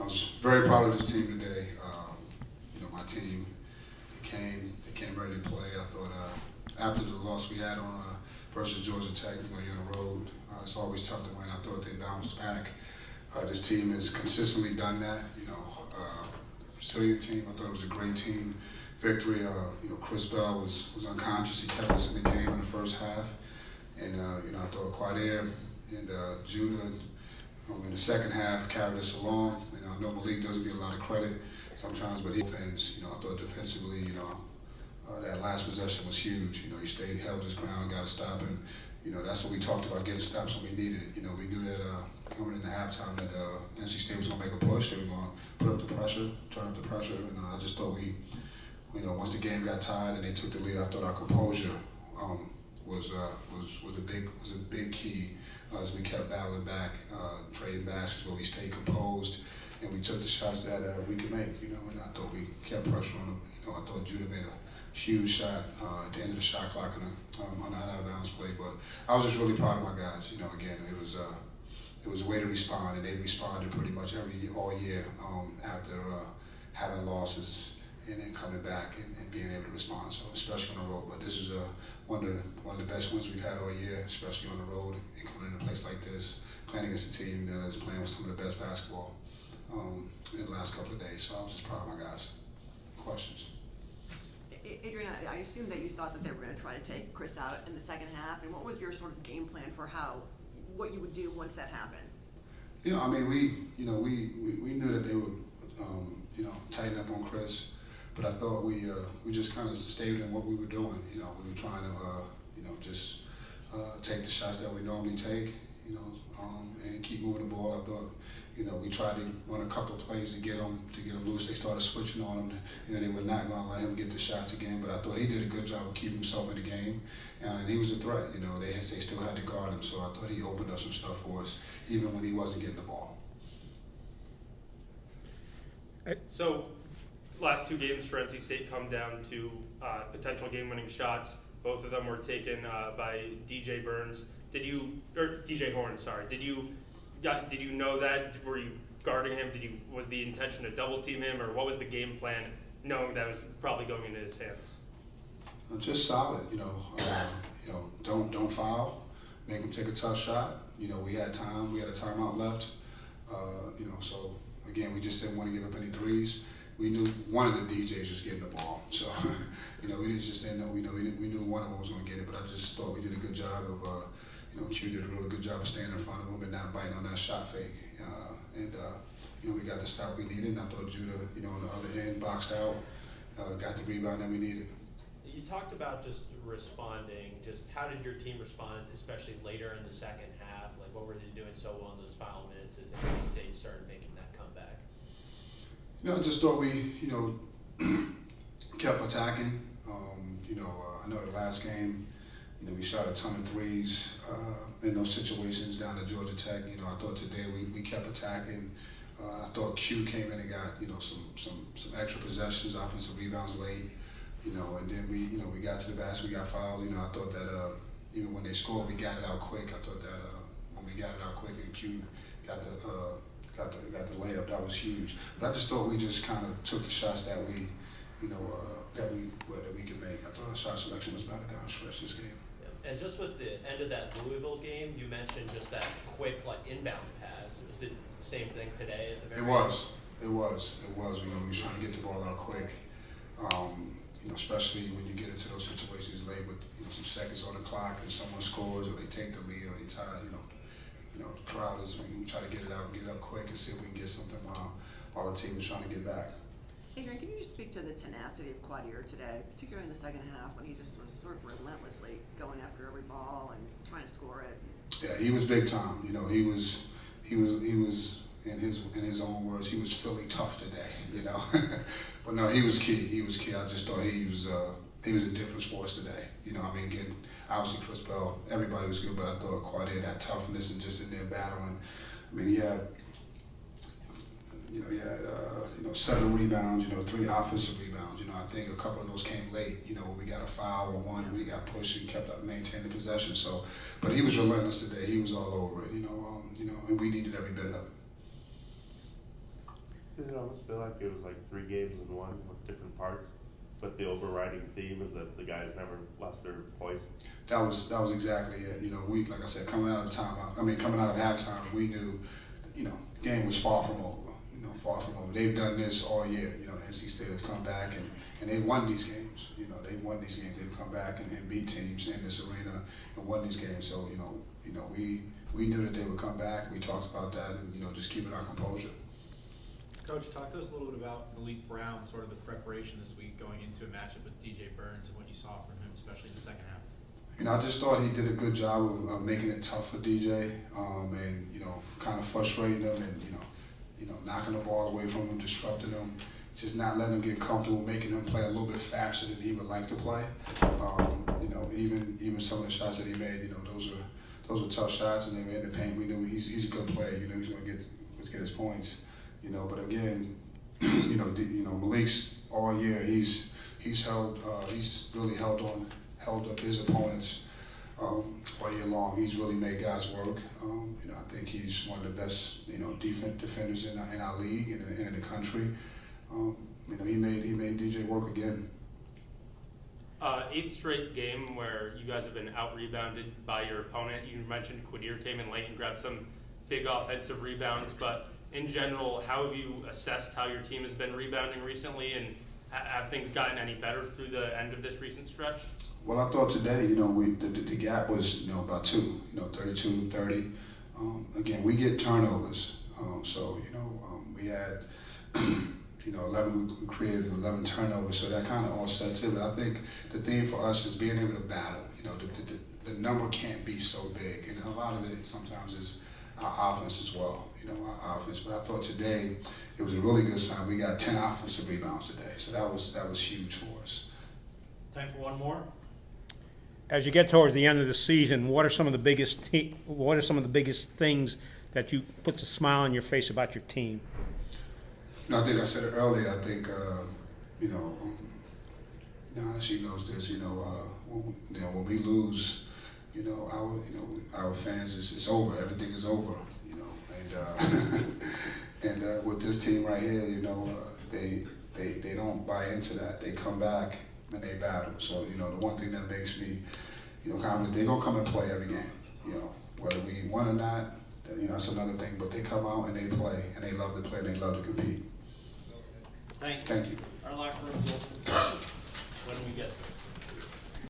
I was very proud of this team today. My team, they came ready to play. I thought after the loss we had on versus Georgia Tech, you're on the road. It's always tough to win. I thought they bounced back. This team has consistently done that. Resilient team. I thought it was a great team victory. Chris Bell was unconscious. He kept us in the game in the first half, and I thought Quadir and Judah in the second half carried us along. I know Malik doesn't get a lot of credit sometimes, but I thought defensively, that last possession was huge. He held his ground, got a stop, and that's what we talked about, getting stops when we needed it. We knew that coming into halftime that NC State was going to make a push. They were going to put up the pressure, turn up the pressure, and I just thought once the game got tied and they took the lead, I thought our composure was a big key as we kept battling back, trading baskets, where we stayed composed and we took the shots that we could make. And I thought we kept pressure on them. I thought Judah made a huge shot at the end of the shot clock on that out of bounds play. But I was just really proud of my guys. Again, it was a way to respond, and they responded pretty much all year after having losses and then coming back and being able to respond. So especially on the road, but this is one of the best wins we've had all year, especially on the road and coming in a place like this, playing against a team that is playing with some of the best basketball in the last couple of days. So I was just proud of my guys. Questions? Adrian, I assume that you thought that they were going to try to take Chris out in the second half, and what was your sort of game plan for what you would do once that happened? We knew that they would tighten up on Chris. But I thought we just kind of stayed in what we were doing. We were trying to just take the shots that we normally take, and keep moving the ball. I thought, we tried to run a couple of plays to get them loose. They started switching on him. They were not going to let him get the shots again. But I thought he did a good job of keeping himself in the game, and he was a threat. They still had to guard him. So I thought he opened up some stuff for us, even when he wasn't getting the ball. So, last two games for NC State come down to potential game-winning shots. Both of them were taken by DJ Horn. Sorry. Did you know that? Were you guarding him? Was the intention to double team him, or what was the game plan, knowing that was probably going into his hands? Just solid. Don't foul. Make him take a tough shot. We had time. We had a timeout left. So again, we just didn't want to give up any threes. We knew one of the DJs was getting the ball, so we didn't know. We knew one of them was going to get it, but I just thought we did a good job of. Q did a really good job of staying in front of him and not biting on that shot fake, we got the stop we needed. And I thought Judah, on the other end, boxed out, got the rebound that we needed. You talked about just responding. Just how did your team respond, especially later in the second half? Like, what were they doing so well in those final minutes as NC State started making that comeback? I just thought we, kept attacking. I know the last game, we shot a ton of threes in those situations down at Georgia Tech. I thought today we kept attacking. I thought Q came in and got, some extra possessions, offensive rebounds late. And then we got to the basket, we got fouled. I thought that even when they scored, we got it out quick. I thought that when we got it out quick and Q got the layup, that was huge. But I just thought we just kind of took the shots that we could make. I thought our shot selection was better down the stretch this game. Yeah. And just with the end of that Louisville game, you mentioned just that quick inbound pass. Was it the same thing today at the very end? It was. We were trying to get the ball out quick. Especially when you get into those situations late with some seconds on the clock and someone scores or they take the lead or they tie. The crowd is, we try to get it out and get it up quick and see if we can get something while the team is trying to get back. Adrian, can you just speak to the tenacity of Quadir today, particularly in the second half when he just was sort of relentlessly going after every ball and trying to score it? Yeah, he was big time. He was in his own words, he was Philly tough today. But no, he was key. I just thought he was a difference for us today. Again, obviously Chris Bell, everybody was good, but I thought Quadir, that toughness and just in there battling. He had 7 rebounds, 3 offensive rebounds. I think a couple of those came late, when we got a foul or one, we got pushed and kept up maintaining possession. So, but he was relentless today. He was all over it, and we needed every bit of it. Did it almost feel like it was like 3 games in one with different parts, but the overriding theme is that the guys never lost their poise? That was exactly it. You know, we, like I said, coming out of halftime, we knew, you know, game was far from over. You know, far from over. They've done this all year. You know, NC State have come back and they've won these games. You know, they've won these games. They've come back and beat teams in this arena and won these games. So, you know, we knew that they would come back. We talked about that and, you know, just keeping our composure. Coach, talk to us a little bit about Malik Brown, sort of the preparation this week going into a matchup with DJ Burns and what you saw from him, especially in the second half. You know, I just thought he did a good job of making it tough for DJ, and you know, kind of frustrating him, and you know, knocking the ball away from him, disrupting him, just not letting him get comfortable, making him play a little bit faster than he would like to play. You know, even some of the shots that he made, you know, those were tough shots, and they were in the paint. We knew he's a good player. You know, he's going to get his points. You know, but again, you know, Malik's all year he's really held up his opponents all year long. He's really made guys work. You know, I think he's one of the best, you know, defenders in our league and in the country. You know, he made DJ work again. 8th straight game where you guys have been out-rebounded by your opponent. You mentioned Quadir came in late and grabbed some big offensive rebounds, but in general, how have you assessed how your team has been rebounding recently, and have things gotten any better through the end of this recent stretch? Well, I thought today, you know, the gap was, you know, about 2, you know, 32-30. Again, we get turnovers, so you know, we had, you know, 11. We created 11 turnovers, so that kind of offsets it. But I think the thing for us is being able to battle. You know, the number can't be so big, and a lot of it sometimes is our offense as well. You know, our offense. But I thought today it was a really good sign. We got 10 offensive rebounds today, so that was huge for us. Time for one more. As you get towards the end of the season, what are some of the biggest things that you puts a smile on your face about your team? No, I think I said it earlier. I think you know, Donna, she knows this. You know, when we lose, you know, our fans, it's over. Everything is over. You know, and with this team right here, you know, they don't buy into that. They come back and they battle. So, you know, the one thing that makes me, you know, confident, they're gonna come and play every game. You know, whether we won or not, you know, that's another thing. But they come out and they play, and they love to play, and they love to compete. Thanks. Thank you. Our locker room's open when we get there.